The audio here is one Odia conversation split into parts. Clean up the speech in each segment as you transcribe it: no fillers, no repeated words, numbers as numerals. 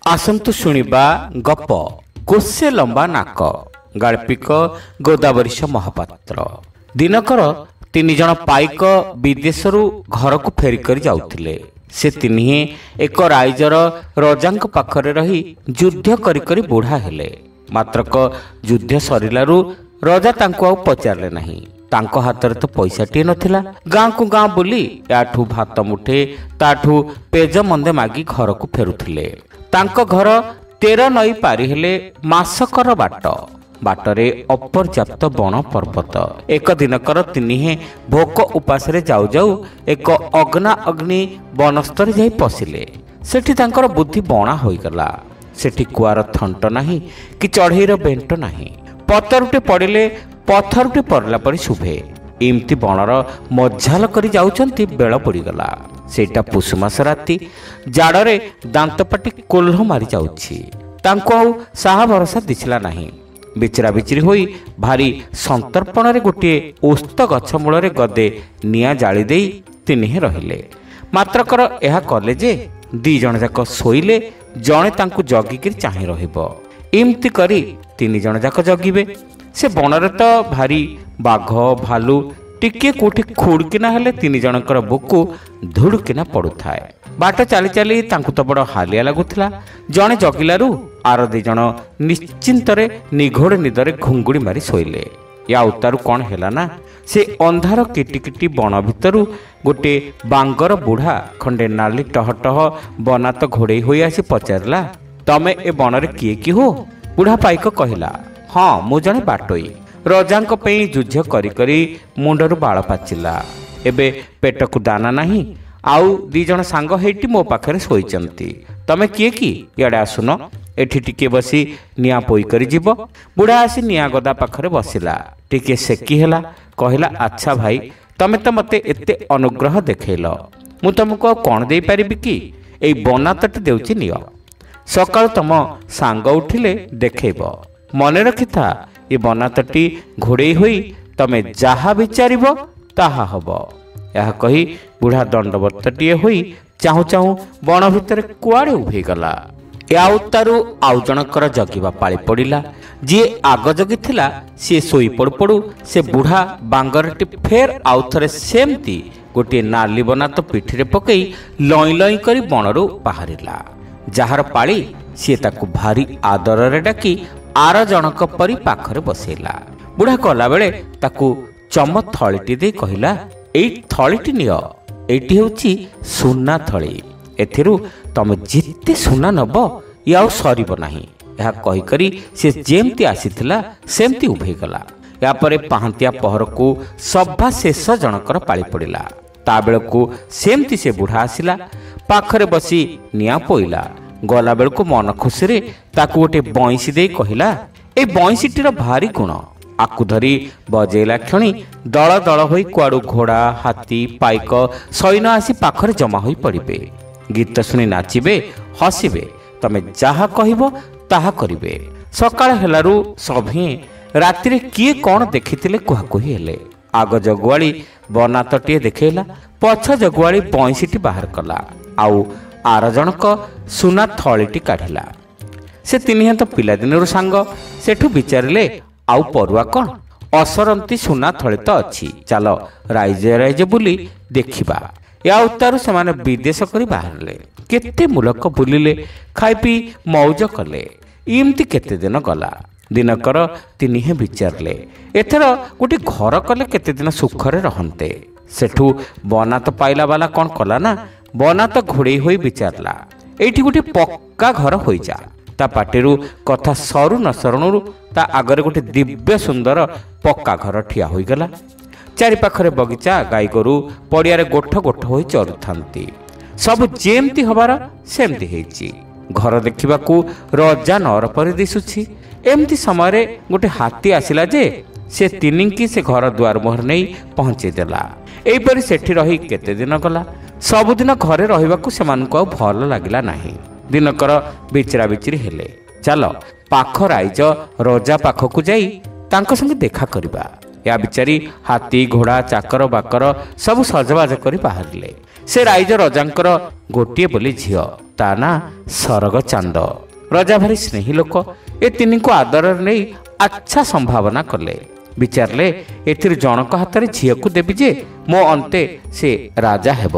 आसंतु शुणिबा गप कोसे लंबा नाक गाल्पिक गोदावरीश महापात्र। दिनकर 3 जन पाइक विदेशरू घर को फेरिकर जाउथिले। से तिनिहे एक राइजर रजांक पाखरे रही युद्ध करी बुढ़ा हेले। मात्रक युद्ध सरिलारू रजा तांको आउ पचारले नहीं। तांको हाथ तो पैसाटे नथिला। गाँ को गाँ बुली याठू भात मुठे ताठू पेज मंदे मागी घर को फेरुथिले। तांको घर 13 नई पारी हेले मासकर बाटरे अपर्याप्त बण पर्वत। एक दिनकर तिनिहे भोक उपासरे जाऊ जाऊ एक अग्ना अग्नि वनस्तर जाई पशिले। सेठी तांकर बुद्धि बणा होईगला। सेठी कुआर थंट नाही कि चढ़ईर बेंट नाही। पतरुटे पड़िले पथरुटे पड़ला परी शुभे। इमती बणर मज्जाल करी जाउचंती बेल पड़ीगला। सेटा पुसुमास राति जाड़े दांतपाटी कोल्ह मारी जाउछि। तांको आउ साहा भरोसा दिछला नाही। बिचरा बिचरी होई भारी संतर्पण रे गोटे ओस्त गछ मूल गदे निया जाली देई तिनिहे रहिले। मात्रकर एहा कले जे 2 जण जाक सोइले जणे तांको जगिकिर चाहि रहिबो। इमती करी 3 जण जाक जगिबे। से बनरे तो भारी बाघ भालू टिके कोठी खुड़किना हेले 3 जनकर बुकु धुड़किना पड़ुथाए। बाट चाली चाली तांकु तो बड़ हालिया लगुथिला। जणे जगिलारू आर 2 जण निश्चिंतरे निघोड़ निदरे घुंगुड़ी मारी सोइले। या उतारू कौन हेला ना से अंधार किटिकिटी बण भितरू गोटे बांगर बुढ़ा खंडे नाली टहटह बना तो घोड़े होई आसी पचारला, तमे ए बनरे किए कि हो? बुढ़ा पाइक कहिला, हाँ मु जने बाटोई। रजांक पई युद्ध करी करी मुंडरू बाळ पाचिला। एबे पेटकु दाना नाही। आउ 2 जण सांग हेटी मो पाखरे सोईचंती। तमे किए कि? इयाडे आसुन, एठी टिके बसी निया पोई करी जीव। बुढ़ा आसी निया गदा पाखरे बसिला। टिके सेकी हेला। कहिला, अच्छा भाई तमे तो मते एते अनुग्रह देखैल, मु तुमको कौन दे पारिबि कि? एई बनातट देउची नियो। सकाळ तम सांग उठिले देखैब। मने रखिथा ए बनातटी घोड़े होई तमे जाहा विचारिब ताहा हब। यह कही बुढ़ा दंडवतटीए होई चाहू चाहू बण भितर कुआड़े उभे गला। या उतारू आउ जनकर जगिबा पाଳି पड़िला। जी आग जगी थिला सी सोई पड़ू पड़ू से बुढ़ा बांगरटी फेर आउ थरे सेमती गोटे नाली बनात पिठिरे पकई लई लई करी बणरू बाहरिला। जाहार पाଳି सी ताकू भारी आदर डाकी आर जनक परी पाखरे बसैला। बुढ़ा कला बेले ताकू चम थळीटी दे कहिला, एई थळीटी नियो, एइटी हेउची सुना थळी। एथिरु तमे जिते सुना नब या सरीब नाही। यह कही करी से जेमती आसीथिला सेमती उभे गला। या परे पाहंतिया पहर को सभा शेष जनकर पाଳି पड़िला। ता बेलकू सेमती से बुढ़ा आसिला, पाखरे बसी निया पोइला। गला बेलकू मन खुशी रे ताकू गोटे बंशी दे कहिला, ए बंशीटीर भारी गुण। आकु धरी बजेला क्षणी दल दल होई कुआडू घोड़ा हाथी पाइक सैन्य आसी पाखरे जमा होई पड़िबे। गीत शुणी नाचिबे हसिबे। तमे जाहा कहिबो ताहा करिबे। सकाळ हेलारू सभे रातिरे किए कौन देखिथिले कुहाकुही हेले। आग जगुआली बनातटीए देखैला, पछ जगुआली बंशीटी बाहर कला। आउ आर जनक सुना थळीटी काढिला। से 3 तो पिलादिनरू सांग। सेठू विचारिले, आउ परुआ कौन? असरंती सुना थळी तो अछि, चलो राइजे राइजे बुली देखिबा। या उतारू से विदेश करी बाहरले। केते मुलक बुलिले, खाई पी मौज कले। इमती केते दिन गला। दिनकर तिनिहे विचारले, एथर गोटे घर कले केते दिन सुखरे रहन्ते। सेठू बना तो पाइला वाला कौन कला ना, बना तो घोड़े होई विचारला, एठी गोटे पक्का घर होई जा। ता पाटेरू कथा सरू न सरणरू ता आगरे गोटे दिव्य सुंदर पक्का घर ठिया होई गला। चारि पाखरे बगीचा, गाई गोरु पड़ियारे गोठ गोठ होई चरुथांती। सब जेमती हबार सेमती हेची। घर देखिबाकू रजा नर परि दिसुछि। एमती समय गोटे हाथी आसिला जे से तिनिंकी से घर द्वार मोहर नहीं पहुंचे देला। एहीपरि सेठी रही केते दिन गला। सबुदिन घरे रहिबाकू सेमानकू भल लागिला नाही। दिनकर बिचरा बिचरी हेले, चलो पाख राइज रजा पाखकू जाई तांको संगे देखा करिबा। या बिचारी हाथी घोड़ा चाकर बाकर सब सजबाज कर बाहरिले। से राइज रजांकर गोटे बोली झील ता ना सरग चांद। रजा भारी स्नेही लोक ए तीन को आदर नहीं अच्छा संभावना कले। विचारले एथिर जनक हाथ में झील को देवी जे मो अंते से राजा हेब।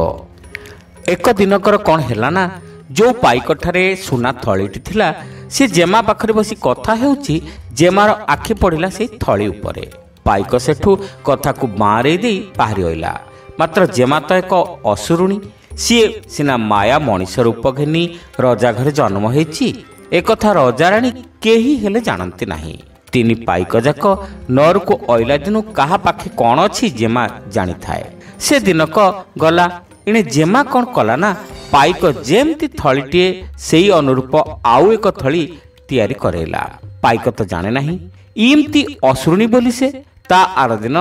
एक दिनकर कौन है ना जो पाइकठारे सुना थलीटी थिला से जेमा पाखरे बसी कथा हेउची जेमार आखि पड़िला से थली उपरे। पाइक सेठू कथा को मारे दे बाहरी आइला। मात्र जेमा तो एक असुरुणी सी सिना माया मनीष रूप घेनी रजा घरे जन्म होईची एक कथा रजा राणी केही हेले जानती नाही। तीन पाइक जाक नर को अइला दिनु कहा पाखे कौन अच्छी जेमा जानी थाए। से दिनक गला इने जेमा कौन कला ना पाइक जेमती थलीटे से अनुरूप आउ एक थली तैयारी करेला। पाइक तो जाने नहीं इमती असुरुणी बोली से ता आर दिन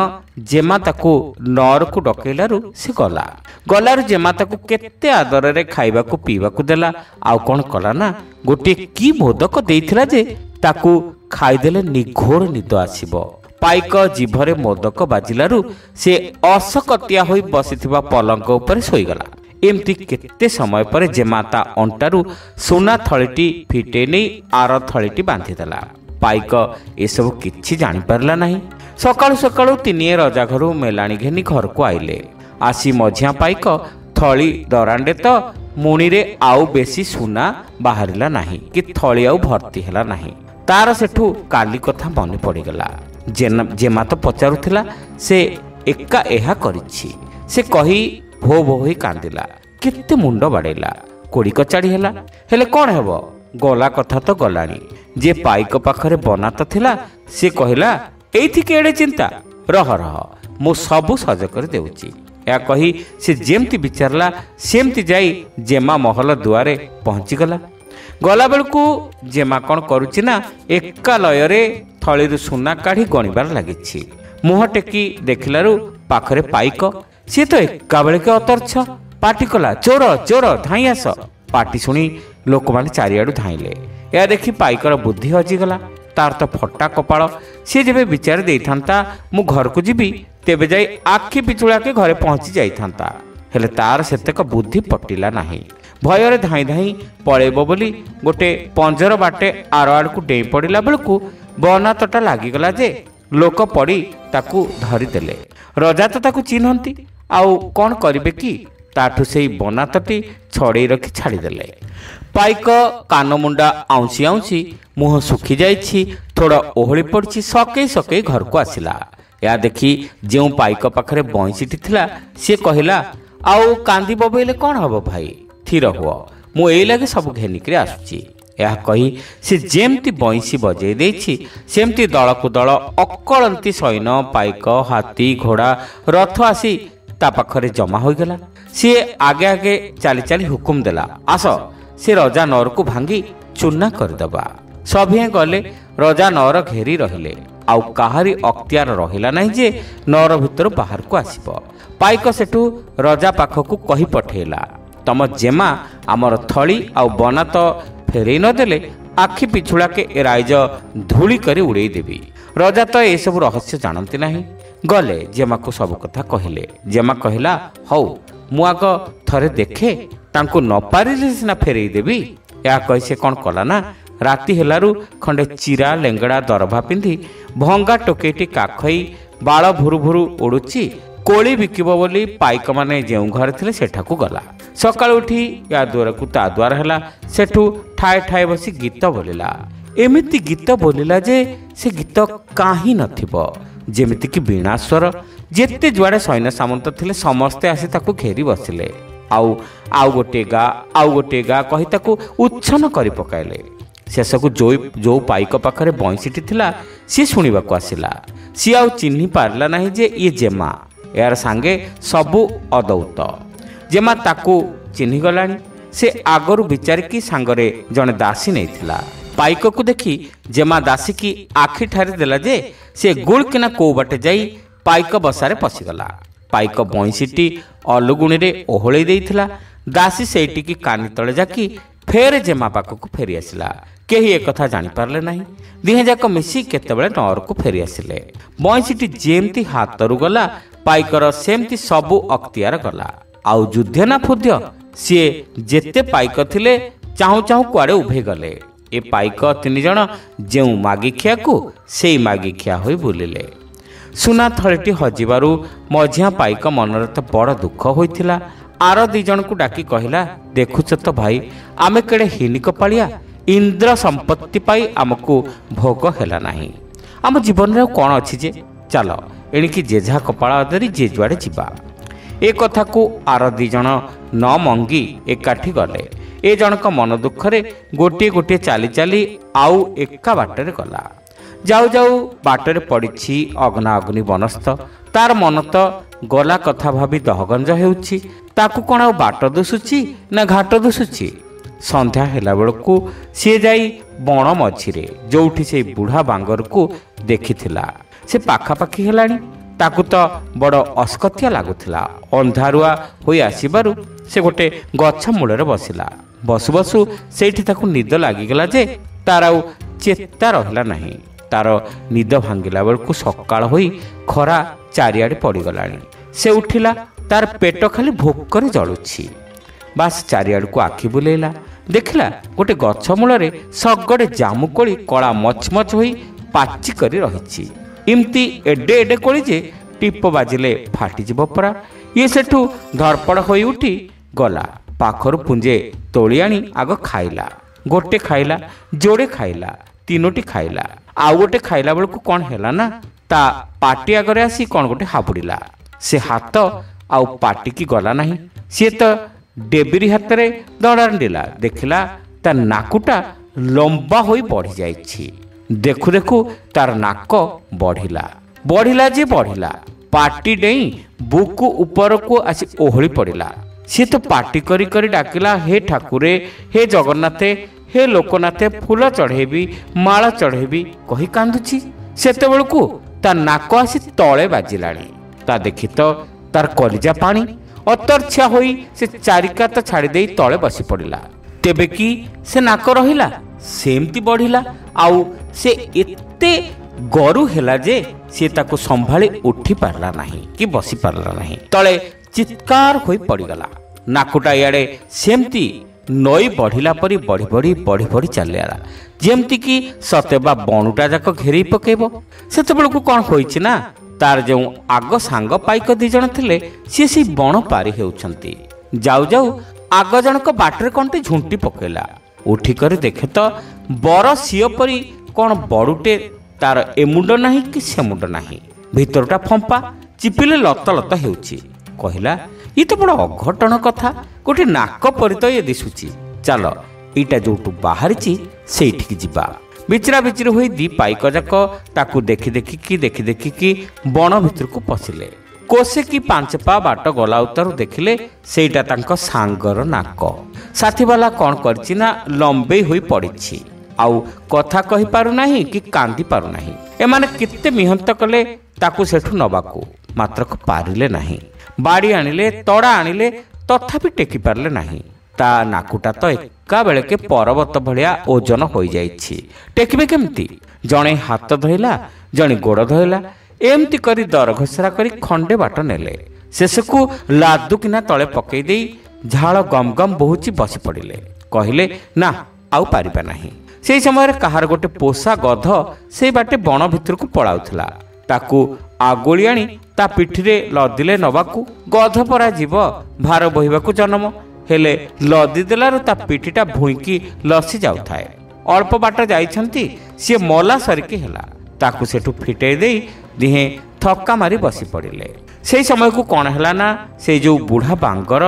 जेमा ताकू नर को डकैलारू से गलारू जेमा ताकू केते आदर रे खाइबा को पीवा को देला। आउ कौन कला ना गोटे की मोदक देइथिला जे ताकू खाइदेले निघोर निद आसीबो। पाइक जीभरे मोदक बाजिलारू से असकतिया होई बसिथिबा पलंग ऊपर सोईगला। एमती केते समय पर जेमाता अंटारू सोना थलीटी फिटे नहीं आर थलीटी बांधिदेला। पाइक एसबू किछि जानी पारला नहीं। सकाळु सकाळु तिनिए रजा घरू मेलाणी घेनी घर को आइले। आसी मझिया पाइक थली दरांडे तो मुणी रे आउ बेसी सुना बाहरिला नहीं कि थली आउ भर्ती हैला नहीं। तार सेठू काली कथा मन पड़ीगला। जेमा तो पचारुथिला से एका एहा करिछि से कही भो भो होई कांदिला। केते मुंड बाड़ेला कोड़ी कचाड़ी हैला हेले कौन हेबो गला कथा तो गलानी। जे पाइक पाखरे बना तो थिला से कहिला एथि केड़े चिंता रह मु सबु सज कर देउची। या कही से जेमती विचारला सेमती जाई जेमा महल दुआरे पहुंची गला। गला बेलकू जेमा कौन करुची ना एका लयरे थली सुना काढ़ी गणिबार लागिछि। मुह टेकी देखिलारू पाखरे पाइक सी तो एका बेलके अतर्छ पाटी कला चोर चोर धाई आस। पाटी शुणी लोक माने चारियाडू धाइले। या देखी पाइकर बुद्धि हजिगला। तार तो फटा कपाल सी जेबे विचार देइथांता मु घर को जीवी तेबे जाई आखि पिछुड़ा के घरे पहुंची जाइथांता हेले तार सेतक बुद्धि पटिला नाही। भୟରେ धाई धाई पळेबो बोली गोटे पंजर बाटे आर आड़ को डेई पड़िला बेलकू बनातटा लागिगला जे लोक पड़ी ताकू धरी देले। रजा तो ताकू चिन्हंती आउ कौन करिवे कि ताठू सेई बनातटी छड़े रखी छाड़ी देले। पाइक कान मुंडा आउंसी आउंसी मुह सुखी जाइछि थोड़ा ओहଳି पड़छि सके सके घर को आसिला। या देखी जो पाइक पाखरे बंशीटी थिला से कहिला आउ कांदी बबेले कौन हबो भाई थिर हुओ मु एई लागे सब घेनिकरी आसुची। यह कही से जेमती बंशी बजे देछि सेमती दल को दल अकलंती सैन्य पाइक हाथी घोड़ा रथ आसी ता पाखरे जमा हो गला। सी आगे आगे चाली चाली हुकुम देला आस से रजा नर को भांगी चूना करदबा। सभिए गले रजा नर घेरी रहिले आउ काहारी अख्तियार रहिला नहीं जे नर भितर बाहर को आसीबो। पाइक सेठू रजा पाखकू कही पठेला तम जेमा आमर थली आउ बना तो फेरई न देले आखि पिछुड़ा के ए राइज धूली करे उड़ेई देबी। रजा तो ए सब रहस्य जानती नहीं। गले जेमा को सब कथा कहिले। जेमा कहिला हौ मु आग थरे देखे तांको न पारिले सिना फेरई देबी। या कहि से कौन कला ना राति हेलारू खंडे चिरा लेंगड़ा दरभा पिंधि भंगा टोकेटी काखई बाल भुरु भुरु उड़ुची कोली बिकिबो बोली पाइक माने जेउ घर थिले सेठाकू गला। सकाळ उठी या द्वार को ता द्वार हैला सेठू ठाए ठाए बसी गीत बोलिला। एमिति गीत बोलिला जे से गीत काही नथिबो जेमिति कि बीणा स्वर। जेते जुआड़े सैन्य सामंत थिले समस्ते आसी ताकू घेरी बसिले। आउ गोटे गा कही ताकू उच्छन करि पकाइले। शेषकू जो पाइक पाखरे बंशीटी थिला सी शुणिबाकू आसिला। सी आउ चिन्हि पारला नाही जे ये जेमा यार सांगे सबु अदौत। जेमा ताकू चिन्हि गलानी। से आगरू विचार की सांगरे जने दासी नहीं थिला। पाइक को देखी जेमा दासी की आखि ठारी देला जे से गुड़ किना को बाटे जाई पाइक बसारे पशिगला। पाइक बंशीटी अलुगुणी रे ओहळेई देइथिला। ଦାସୀ ସେଇଠିକି କାନି ତଳେ ଯାକି ଫେରେ ଜେମା ପାଖକୁ ଫେରି ଆସିଲା। କେହି ଏକଥା ଜାଣିପାରିଲେ ନାହିଁ। ଦିହେଁ ଯାକ ମିଶି କେତେବେଳେ ନଅରକୁ ଫେରି ଆସିଲେ। ବଇଁଶୀଟି ଯେମିତି ହାତରୁ ଗଲା, ପାଇକର ସେମିତି ସବୁ ଅକ୍ତିଆର ଗଲା। ଆଉ ଯୁଦ୍ଧ ନା ଫୁଦ୍ଧ, ସିଏ ଯେତେ ପାଇକ ଥିଲେ ଚାହୁଁ ଚାହୁଁ କୁଆଡ଼େ ଉଭେଇ ଗଲେ। ଏ ପାଇକ 3 ଜଣ ଯେଉଁ ମାଗିଖିଆକୁ ସେଇ ମାଗିଖିଆ ହୋଇ ବୁଲିଲେ। ସୁନା ଥଳିଟି ହଜିବାରୁ ମଝିଆ ପାଇକ ମନରେ ତ ବଡ଼ ଦୁଃଖ ହୋଇଥିଲା। ଆର 2 ଜଣଙ୍କୁ ଡାକି କହିଲା, ଦେଖୁଛ ତ ଭାଇ, ଆମେ କେଡ଼େ ହିନିକ ପାଳିଆ। ଇନ୍ଦ୍ର ସମ୍ପତ୍ତି ପାଇ ଆମକୁ ଭୋଗ ହେଲା ନାହିଁ। ଆମ ଜୀବନରେ ଆଉ କ'ଣ ଅଛି ଯେ? ଚାଲ ଏଣିକି ଯେଝା କପାଳ ଧରି ଯେ ଯୁଆଡ଼େ ଯିବା। ଏ କଥାକୁ ଆର 2 ଜଣ ନ ମଙ୍ଗି ଏକାଠି ଗଲେ। ଏ ଜଣକ ମନ ଦୁଃଖରେ ଗୋଟିଏ ଗୋଟିଏ ଚାଲି ଚାଲି ଆଉ ଏକା ବାଟରେ ଗଲା। ଯାଉ ଯାଉ ବାଟରେ ପଡ଼ିଛି ଅଗ୍ନା ଅଗ୍ନି ବନସ୍ତ। ତାର ମନ ତ ଗଲା କଥା ଭାବି ଦହଗଞ୍ଜ ହେଉଛି। ତାକୁ କ'ଣ ଆଉ ବାଟ ଦୁଶୁଛି ନା ଘାଟ ଦୁଶୁଛି? ସନ୍ଧ୍ୟା ହେଲା ବେଳକୁ ସିଏ ଯାଇ ବଣ ମଝିରେ ଯେଉଁଠି ସେଇ ବୁଢ଼ା ବାଙ୍ଗରକୁ ଦେଖିଥିଲା, ସେ ପାଖାପାଖି ହେଲାଣି। ତାକୁ ତ ବଡ଼ ଅସ୍କତିଆ ଲାଗୁଥିଲା। ଅନ୍ଧାରୁଆ ହୋଇ ଆସିବାରୁ ସେ ଗୋଟେ ଗଛ ମୂଳରେ ବସିଲା। ବସୁ ବସୁ ସେଇଠି ତାକୁ ନିଦ ଲାଗିଗଲା ଯେ ତାର ଆଉ ଚେତା ରହିଲା ନାହିଁ। ତାର ନିଦ ଭାଙ୍ଗିଲା ବେଳକୁ ସକାଳ ହୋଇ ଖରା ଚାରିଆଡ଼େ ପଡ଼ିଗଲାଣି। ସେ ଉଠିଲା, ତାର ପେଟ ଖାଲି ଭୋକରେ ଜଳୁଛି। ବାସ୍ ଚାରିଆଡ଼କୁ ଆଖି ବୁଲେଇଲା, ଦେଖିଲା ଗୋଟେ ଗଛ ମୂଳରେ ଶଗଡ଼େ ଜାମୁକୋଳି କଳା ମଚମଚ ହୋଇ ପାଚି କରି ରହିଛି। ଏମିତି ଏଡ଼େ ଏଡ଼େ କୋଳି ଯେ ଟିପ ବାଜିଲେ ଫାଟିଯିବ ପରା। ଇଏ ସେଠୁ ଧରପଡ଼ ହୋଇ ଉଠି ଗଲା। ପାଖରୁ ପୁଞ୍ଜେ ତୋଳି ଆଣି ଆଗ ଖାଇଲା। ଗୋଟେ ଖାଇଲା, ଯୋଡ଼େ ଖାଇଲା, 3ଟି ଖାଇଲା। ଆଉ ଗୋଟେ ଖାଇଲା ବେଳକୁ କ'ଣ ହେଲା ନା, ତା ପାଟି ଆଗରେ ଆସି କ'ଣ ଗୋଟେ ହାବୁଡ଼ିଲା। ସେ ହାତ ଆଉ ପାଟିକି ଗଲା ନାହିଁ। ସିଏ ତ ଡେବିରି ହାତରେ ଦଣ୍ଡାଣ୍ଡିଲା, ଦେଖିଲା ତା ନାକୁଟା ଲମ୍ବା ହୋଇ ବଢ଼ି ଯାଇଛି। ଦେଖୁ ଦେଖୁ ତାର ନାକ ବଢ଼ିଲା ଯେ ବଢ଼ିଲା। ପାଟି ଡେଇଁ ବୁକୁ ଉପରକୁ ଆସି ଓହଳି ପଡ଼ିଲା। ସିଏ ତ ପାଟି କରି କରି ଡାକିଲା, ହେ ଠାକୁରେ, ହେ ଜଗନ୍ନାଥେ, ହେ ଲୋକନାଥେ, ଫୁଲ ଚଢ଼େଇବି, ମାଳ ଚଢ଼େଇବି କହି କାନ୍ଦୁଛି। ସେତେବେଳକୁ ତା ନାକ ଆସି ତଳେ ବାଜିଲାଣି। ତା ଦେଖି ତ ତାର କଲିଜା ପାଣି। ଅତର୍ଚ୍ଛା ହୋଇ ସେ ଚାରିକାତ ଛାଡ଼ି ଦେଇ ତଳେ ବସି ପଡ଼ିଲା। ତେବେ କି ସେ ନାକ ରହିଲା, ସେମିତି ବଢ଼ିଲା। ଆଉ ସେ ଏତେ ଗରୁ ହେଲା ଯେ ସେ ତାକୁ ସମ୍ଭାଳି ଉଠି ପାରିଲା ନାହିଁ କି ବସି ପାରିଲା ନାହିଁ। ତଳେ ଚିତ୍କାର ହୋଇ ପଡ଼ିଗଲା। ନାକୁଟା ଇଆଡ଼େ ସେମିତି ନଈ ବଢ଼ିଲା ପରି ବଢ଼ି ବଢ଼ି ଚାଲିଲା, ଯେମିତିକି ସତେବା ବଣୁଟା ଯାକ ଘେରେଇ ପକେଇବ। ସେତେବେଳକୁ କ'ଣ ହୋଇଛି ନା, ତାର ଯେଉଁ ଆଗ ସାଙ୍ଗ ପାଇକ 2 ଜଣ ଥିଲେ, ସିଏ ସେଇ ବଣ ପାରି ହେଉଛନ୍ତି। ଯାଉ ଯାଉ ଆଗ ଜଣକ ବାଟରେ କ'ଣଟେ ଝୁଣ୍ଟି ପକେଇଲା। ଉଠିକରି ଦେଖେ ତ ବର ସିଅ ପରି କ'ଣ ବଡ଼ୁଟେ, ତାର ଏ ମୁଣ୍ଡ ନାହିଁ କି ସେ ମୁଣ୍ଡ ନାହିଁ, ଭିତରଟା ଫମ୍ପା, ଚିପିଲେ ଲତ ଲତ ହେଉଛି। କହିଲା, ଇଏ ତ ବଡ଼ ଅଘଟଣ କଥା। ଗୋଟେ ନାକ ପରି ତ ଇଏ ଦିଶୁଛି। ଚାଲ ଏଇଟା ଯେଉଁଠୁ ବାହାରିଛି ସେଇଠିକି ଯିବା। ବିଚରା ବିଚିରି ହୋଇ 2 ପାଇକ ଯାକ ତାକୁ ଦେଖି ଦେଖିକି ବଣ ଭିତରକୁ ପଶିଲେ। କୋସେ କି 5 ପା ବାଟ ଗଲା ଉତାରୁ ଦେଖିଲେ ସେଇଟା ତାଙ୍କ ସାଙ୍ଗର ନାକ। ସାଥିବାଲା କ'ଣ କରିଛି ନା, ଲମ୍ବେଇ ହୋଇ ପଡ଼ିଛି। ଆଉ କଥା କହିପାରୁନାହିଁ କି କାନ୍ଦି ପାରୁନାହିଁ। ଏମାନେ କେତେ ମିହନ୍ତ କଲେ ତାକୁ ସେଠୁ ନେବାକୁ, ମାତ୍ର ପାରିଲେ ନାହିଁ। ବାଡ଼ି ଆଣିଲେ, ତଡ଼ା ଆଣିଲେ, ତଥାପି ଟେକି ପାରିଲେ ନାହିଁ। ତା ନାକୁଟା ତ ଏକା ବେଳକେ ପର୍ବତ ଭଳିଆ ଓଜନ ହୋଇଯାଇଛି। ଟେକିବେ କେମିତି? ଜଣେ ହାତ ଧଇଲା, ଜଣେ ଗୋଡ଼ ଧଇଲା, ଏମିତି କରି ଦରଘୋଷରା କରି ଖଣ୍ଡେ ବାଟ ନେଲେ। ଶେଷକୁ ଲାଦୁକିନା ତଳେ ପକେଇ ଦେଇ ଝାଳ ଗମ୍ ଗମ୍ ବୋହୁଛି ବସି ପଡ଼ିଲେ। କହିଲେ, ନା ଆଉ ପାରିବା ନାହିଁ। ସେହି ସମୟରେ କାହାର ଗୋଟେ ପୋଷା ଗଧ ସେଇ ବାଟେ ବଣ ଭିତରକୁ ପଳାଉଥିଲା। ତାକୁ ଆଗୁଳି ଆଣି ତା ପିଠିରେ ଲଦିଲେ ନବାକୁ। ଗଧ ପରା ଯିବ, ଭାର ବୋହିବାକୁ ଜନ୍ମ। ହେଲେ ଲଦି ଦେଲାରୁ ତା ପିଠିଟା ଭୁଇଁକି ଲସି ଯାଉଥାଏ। ଅଳ୍ପ ବାଟ ଯାଇଛନ୍ତି, ସିଏ ମଲା ସରିକି ହେଲା। ତାକୁ ସେଠୁ ଫିଟେଇ ଦେଇ ଦିହେଁ ଥକ୍କା ମାରି ବସି ପଡ଼ିଲେ। ସେହି ସମୟକୁ କ'ଣ ହେଲା ନା, ସେଇ ଯେଉଁ ବୁଢ଼ା ବାଙ୍ଗର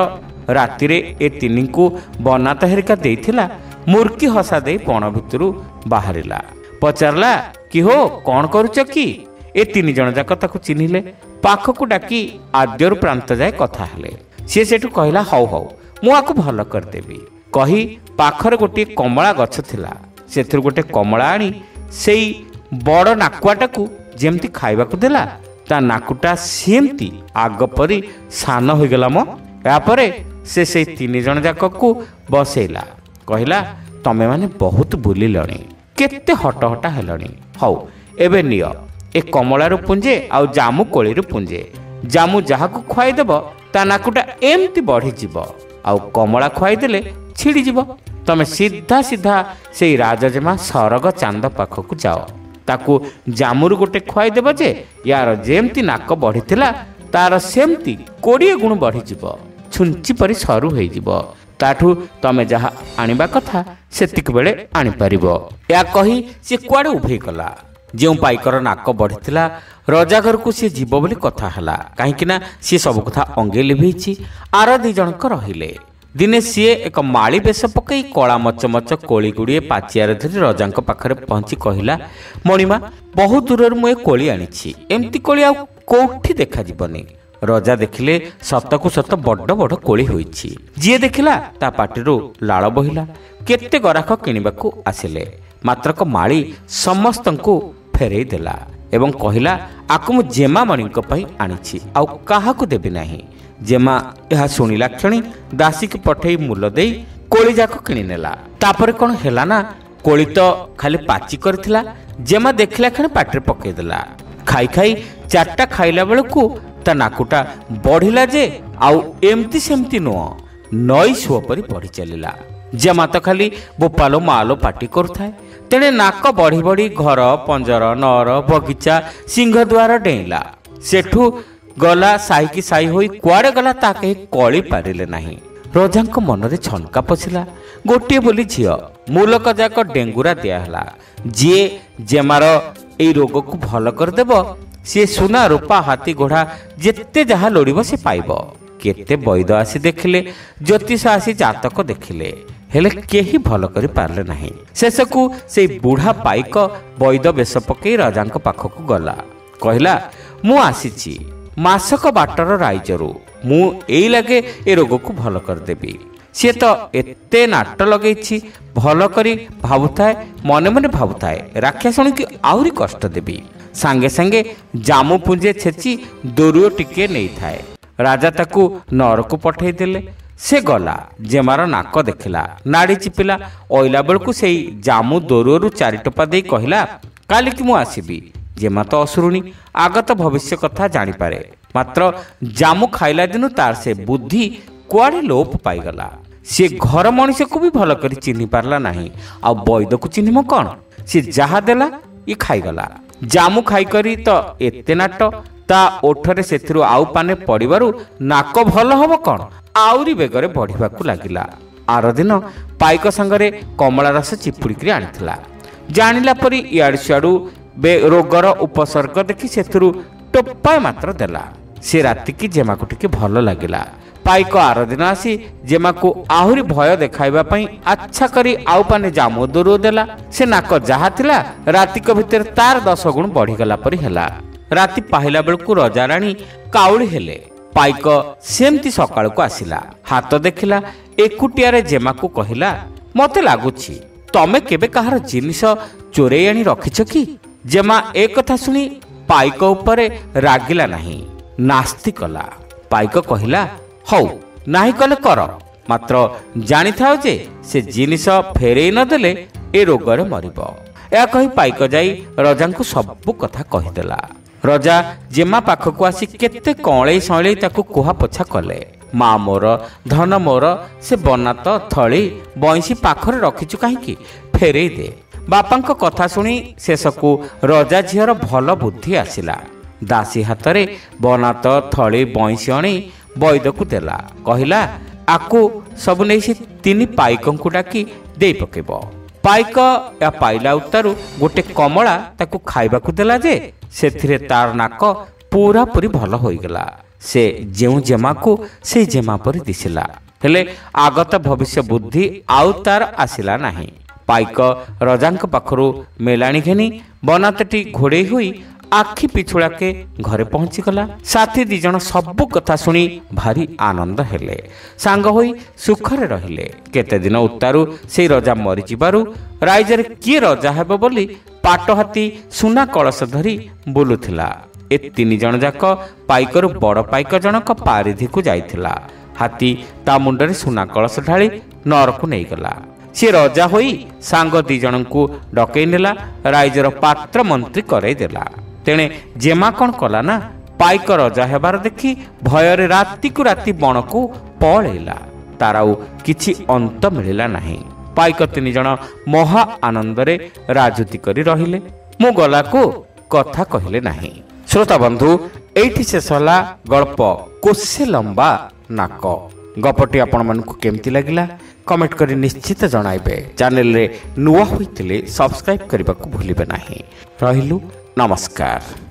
ରାତିରେ ଏ 3ଙ୍କୁ ବନାତ ହେରିକା ଦେଇଥିଲା, ମୁର୍କି ହସା ଦେଇ ବଣ ଭିତରୁ ବାହାରିଲା। ପଚାରିଲା, କି ହୋ, କ'ଣ କରୁଛ କି? ଏ 3 ଜଣ ଯାକ ତାକୁ ଚିହ୍ନିଲେ। ପାଖକୁ ଡାକି ଆଦ୍ୟରୁ ପ୍ରାନ୍ତ ଯାଏ କଥା ହେଲେ। ସିଏ ସେଠୁ କହିଲା, ହଉ ହଉ, ମୁଁ ଆକୁ ଭଲ କରିଦେବି କହି ପାଖରେ ଗୋଟିଏ କମଳା ଗଛ ଥିଲା, ସେଥିରୁ ଗୋଟେ କମଳା ଆଣି ସେଇ ବଡ଼ ନାକୁଆଟାକୁ ଯେମିତି ଖାଇବାକୁ ଦେଲା, ତା ନାକୁଟା ସେମିତି ଆଗ ପରି ସାନ ହୋଇଗଲା। ଏହାପରେ ସେ ସେଇ 3 ଜଣ ଯାକକୁ ବସେଇଲା। କହିଲା, ତମେ ମାନେ ବହୁତ ବୁଲିଲଣି, କେତେ ହଟହଟା ହେଲଣି। ହଉ ଏବେ ନିଅ ଏ କମଳାରୁ ପୁଞ୍ଜେ ଆଉ ଜାମୁ କୋଳିରୁ ପୁଞ୍ଜେ। ଜାମୁ ଯାହାକୁ ଖୁଆଇଦେବ ତା ନାକୁଟା ଏମିତି ବଢ଼ିଯିବ, ଆଉ କମଳା ଖୁଆଇଦେଲେ ଛିଡ଼ିଯିବ। ତମେ ସିଧା ସିଧା ସେଇ ରାଜଜେମା ସରଗ ଚାନ୍ଦ ପାଖକୁ ଯାଅ। ତାକୁ ଜାମୁରୁ ଗୋଟେ ଖୁଆଇଦେବ ଯେ ୟାର ଯେମିତି ନାକ ବଢ଼ିଥିଲା ତାର ସେମିତି 20 ଗୁଣ ବଢ଼ିଯିବ, ଛୁଞ୍ଚି ପରି ସରୁ ହୋଇଯିବ। ତାଠୁ ତମେ ଯାହା ଆଣିବା କଥା ସେତିକି ବେଳେ ଆଣିପାରିବ। ଏହା କହି ସେ କୁଆଡ଼େ ଉଭେଇ ଗଲା। ଯେଉଁ ପାଇକର ନାକ ବଢ଼ିଥିଲା ରଜା ଘରକୁ ସିଏ ଯିବ ବୋଲି କଥା ହେଲା, କାହିଁକିନା ସିଏ ସବୁ କଥା ଅଙ୍ଗେ ଲିଭେଇଛି। ଆର 2 ଜଣକ ରହିଲେ। ଦିନେ ସିଏ ଏକ ମାଳି ବେଶ ପକାଇ କଳା ମଚମଚ କୋଳି ଗୁଡ଼ିଏ ପାଚିଆରେ ଧରି ରଜାଙ୍କ ପାଖରେ ପହଞ୍ଚି କହିଲା, ମଣିମା, ବହୁ ଦୂରରୁ ମୁଁ ଏ କୋଳି ଆଣିଛି। ଏମିତି କୋଳି ଆଉ କୋଉଠି ଦେଖାଯିବନି। ରଜା ଦେଖିଲେ ସତକୁ ସତ ବଡ଼ ବଡ଼ କୋଳି ହୋଇଛି। ଯିଏ ଦେଖିଲା ତା ପାଟିରୁ ଲାଳ ବୋହିଲା। କେତେ ଗରାଖ କିଣିବାକୁ ଆସିଲେ, ମାତ୍ରକ ମାଳି ସମସ୍ତଙ୍କୁ ଫେରେଇ ଦେଲା ଏବଂ କହିଲା, ଆକୁ ମୁଁ ଜେମାମଣିଙ୍କ ପାଇଁ ଆଣିଛି, ଆଉ କାହାକୁ ଦେବି ନାହିଁ। ଜେମା ଏହା ଶୁଣିଲା କ୍ଷଣି ଦାସୀକି ପଠେଇ ମୂଲ ଦେଇ କୋଳି ଯାକ କିଣିନେଲା। ତାପରେ କ'ଣ ହେଲା ନା, କୋଳି ତ ଖାଲି ପାଚି କରିଥିଲା। ଜେମା ଦେଖିଲା କ୍ଷଣି ପାଟିରେ ପକେଇଦେଲା। ଖାଇ ଖାଇ 4ଟା ଖାଇଲା ବେଳକୁ ତା ନାକୁଟା ବଢ଼ିଲା ଯେ ଆଉ ଏମିତି ସେମିତି ନୁହଁ, ନଈ ସୁଅ ପରି ବଢ଼ି ଚାଲିଲା। ଜେମା ତ ଖାଲି ବୋପାଲୋ ମାଲୋ ପାଟି କରୁଥାଏ। ତେଣେ ନାକ ବଢ଼ି ବଢ଼ି ଘର ପଞ୍ଜର ନଅର ବଗିଚା ସିଂହଦ୍ୱାର ଡେଇଁଲା। ସେଠୁ ଗଲା ସାହିକି ସାହି ହୋଇ କୁଆଡ଼େ ଗଲା ତା କେହି କଳି ପାରିଲେ ନାହିଁ। ରଜାଙ୍କ ମନରେ ଛନକା ପଶିଲା। ଗୋଟିଏ ବୋଲି ଝିଅ, ମୁଲକ ଯାକ ଡେଙ୍ଗୁରା ଦିଆହେଲା। ଯିଏ ଜେମାର ଏଇ ରୋଗକୁ ଭଲ କରିଦେବ ସିଏ ସୁନା ରୂପା ହାତୀ ଘୋଡ଼ା ଯେତେ ଯାହା ଲୋଡ଼ିବ ସେ ପାଇବ। କେତେ ବୈଦ ଆସି ଦେଖିଲେ, ଜ୍ୟୋତିଷ ଆସି ଜାତକ ଦେଖିଲେ, ହେଲେ କେହି ଭଲ କରିପାରିଲେ ନାହିଁ। ଶେଷକୁ ସେଇ ବୁଢ଼ା ପାଇକ ବୈଦ ବେଶ ପକାଇ ରଜାଙ୍କ ପାଖକୁ ଗଲା। କହିଲା, ମୁଁ ଆସିଛି ମାସକ ବାଟର ରାଇଜରୁ, ମୁଁ ଏଇ ଲାଗେ ଏ ରୋଗକୁ ଭଲ କରିଦେବି। ସିଏ ତ ଏତେ ନାଟ ଲଗେଇଛି, ଭଲ କରି ଭାବୁଥାଏ, ମନେ ମନେ ଭାବୁଥାଏ ରାକ୍ଷାସୁଣୀକି ଆହୁରି କଷ୍ଟ ଦେବି। ସାଙ୍ଗେ ସାଙ୍ଗେ ଜାମୁ ପୁଞ୍ଜେ ଛେଚି ଦୋରୁଅ ଟିକିଏ ନେଇଥାଏ। ରାଜା ତାକୁ ନଅରକୁ ପଠେଇ ଦେଲେ। ସେ ଗଲା, ଜେମାର ନାକ ଦେଖିଲା, ନାଡ଼ି ଚିପିଲା। ଅଇଲା ବେଳକୁ ସେଇ ଜାମୁ ଦୋରୁଅରୁ 4 ଟୋପା ଦେଇ କହିଲା, କାଲିକି ମୁଁ ଆସିବି। ଜେମା ତ ଅସୁରୁଣୀ, ଆଗତ ଭବିଷ୍ୟ କଥା ଜାଣିପାରେ। ମାତ୍ର ଜାମୁ ଖାଇଲା ଦିନୁ ତାର ସେ ବୁଦ୍ଧି କୁଆଡ଼େ ଲୋପ ପାଇଗଲା। ସିଏ ଘର ମଣିଷକୁ ବି ଭଲ କରି ଚିହ୍ନି ପାରିଲା ନାହିଁ, ଆଉ ବୈଦକୁ ଚିହ୍ନିବ କ'ଣ? ସିଏ ଯାହା ଦେଲା ଇଏ ଖାଇଗଲା। ଜାମୁ ଖାଇକରି ତ ଏତେ ନାଟ, ତା ଓଠରେ ସେଥିରୁ ଆଉ ପାନେ ପଡ଼ିବାରୁ ନାକ ଭଲ ହବ କ'ଣ, ଆହୁରି ବେଗରେ ବଢ଼ିବାକୁ ଲାଗିଲା। ଆର ଦିନ ପାଇକ ସାଙ୍ଗରେ କମଳା ରସ ଚିପୁଡ଼ିକିରି ଆଣିଥିଲା। ଜାଣିଲା ପରି ଇଆଡ଼ୁ ସିଆଡ଼ୁ ରୋଗର ଉପସର୍ଗ ଦେଖି ସେଥିରୁ ଟୋପାଏ ମାତ୍ର ଦେଲା। ସେ ରାତିକି ଜେମାକୁ ଟିକେ ଭଲ ଲାଗିଲା। ପାଇକ ଆର ଦିନ ଆସି ଜେମାକୁ ଆହୁରି ଭୟ ଦେଖାଇବା ପାଇଁ ଆଚ୍ଛା କରି ଆଉ ପାନେ ଜାମୁ ଦୋରୁଅ ଦେଲା। ସେ ନାକ ଯାହା ଥିଲା ରାତିକ ଭିତରେ ତାର 10 ଗୁଣ ବଢ଼ିଗଲା ପରି ହେଲା। ରାତି ପାହିଲା ବେଳକୁ ରଜାରାଣୀ କାଉଳି ହେଲେ। ପାଇକ ସେମିତି ସକାଳକୁ ଆସିଲା, ହାତ ଦେଖିଲା, ଏକୁଟିଆରେ ଜେମାକୁ କହିଲା, ମତେ ଲାଗୁଛି ତମେ କେବେ କାହାର ଜିନିଷ ଚୋରେଇ ଆଣି ରଖିଛ କି? ଜେମା ଏ କଥା ଶୁଣି ପାଇକ ଉପରେ ରାଗିଲା ନାହିଁ, ନାସ୍ତି କଲା। ପାଇକ କହିଲା, ହଉ ନାହିଁ କଲେ କର, ମାତ୍ର ଜାଣିଥାଉ ଯେ ସେ ଜିନିଷ ଫେରେଇ ନଦେଲେ ଏ ରୋଗରେ ମରିବ। ଏହା କହି ପାଇକ ଯାଇ ରଜାଙ୍କୁ ସବୁ କଥା କହିଦେଲା। ରଜା ଜେମା ପାଖକୁ ଆସି କେତେ କଅଁଳେଇ ସଅଁଳେଇ ତାକୁ କୁହାପୋଛା କଲେ। ମା ମୋର, ଧନ ମୋର, ସେ ବନାତ ଥଳି ବଇଁଶୀ ପାଖରେ ରଖିଛୁ କାହିଁକି, ଫେରେଇ ଦେ। ବାପାଙ୍କ କଥା ଶୁଣି ଶେଷକୁ ରଜା ଝିଅର ଭଲ ବୁଦ୍ଧି ଆସିଲା। ଦାସୀ ହାତରେ ବନାତ ଥଳି ବଇଁଶୀ ଅଣେଇ ବୈଦକୁ ଦେଲା। କହିଲା, ଆକୁ ସବୁ ନେଇ ସେ 3 ପାଇକଙ୍କୁ ଡାକି ଦେଇ ପକେଇବ। ପାଇକ ଏହା ପାଇଲା ଉତ୍ତାରୁ ଗୋଟେ କମଳା ତାକୁ ଖାଇବାକୁ ଦେଲା ଯେ ସେଥିରେ ତାର ନାକ ପୁରାପୁରି ଭଲ ହୋଇଗଲା। ସେ ଯେଉଁ ଜେମାକୁ ସେଇ ଜେମା ପରି ଦିଶିଲା, ହେଲେ ଆଗତ ଭବିଷ୍ୟ ବୁଦ୍ଧି ଆଉ ତାର ଆସିଲା ନାହିଁ। ପାଇକ ରଜାଙ୍କ ପାଖରୁ ମେଲାଣି ଘେନି ବନାତଟି ଘୋଡ଼େଇ ହୋଇ ଆଖି ପିଛୁଳାକେ ଘରେ ପହଞ୍ଚିଗଲା। ସାଥୀ 2 ଜଣ ସବୁ କଥା ଶୁଣି ଭାରି ଆନନ୍ଦ ହେଲେ, ସାଙ୍ଗ ହୋଇ ସୁଖରେ ରହିଲେ। କେତେ ଦିନ ଉତ୍ତାରୁ ସେଇ ରଜା ମରିଯିବାରୁ ରାଇଜରେ କିଏ ରଜା ହେବ ବୋଲି ପାଟ ହାତୀ ସୁନା କଳସ ଧରି ବୁଲୁଥିଲା। ଏ 3 ଜଣ ଯାକ ପାଇକରୁ ବଡ଼ ପାଇକ ଜଣକ ପାରିଧିକୁ ଯାଇଥିଲା। ହାତୀ ତା ମୁଣ୍ଡରେ ସୁନା କଳସ ଢାଳି ନଅରକୁ ନେଇଗଲା। ସେ ରଜା ହୋଇ ସାଙ୍ଗ ଦି ଜଣଙ୍କୁ ଡକେଇ ନେଲା, ରାଇଜର ପାତ୍ର ମନ୍ତ୍ରୀ କରାଇ ଦେଲା। ତେଣେ ଜେମା କ'ଣ କଲା ନା, ପାଇକ ରଜା ହେବାର ଦେଖି ଭୟରେ ରାତିକୁ ରାତି ବଣକୁ ପଳେଇଲା। ତାର ଆଉ କିଛି ଅନ୍ତ ମିଳିଲା ନାହିଁ। ପାଇକ 3 ଜଣ ମହା ଆନନ୍ଦରେ ରାଜୁତି କରି ରହିଲେ। ମୁଁ ଗଲାକୁ କଥା କହିଲେ ନାହିଁ। ଶ୍ରୋତା ବନ୍ଧୁ, ଏଇଠି ଶେଷ ହେଲା ଗଳ୍ପ କୋଶେ ଲମ୍ବା ନାକ। ଗପଟି ଆପଣମାନଙ୍କୁ କେମିତି ଲାଗିଲା କମେଣ୍ଟ କରି ନିଶ୍ଚିତ ଜଣାଇବେ। ଚ୍ୟାନେଲରେ ନୂଆ ହୋଇଥିଲେ ସବସ୍କ୍ରାଇବ୍ କରିବାକୁ ଭୁଲିବେ ନାହିଁ। ରହିଲୁ, ନମସ୍କାର।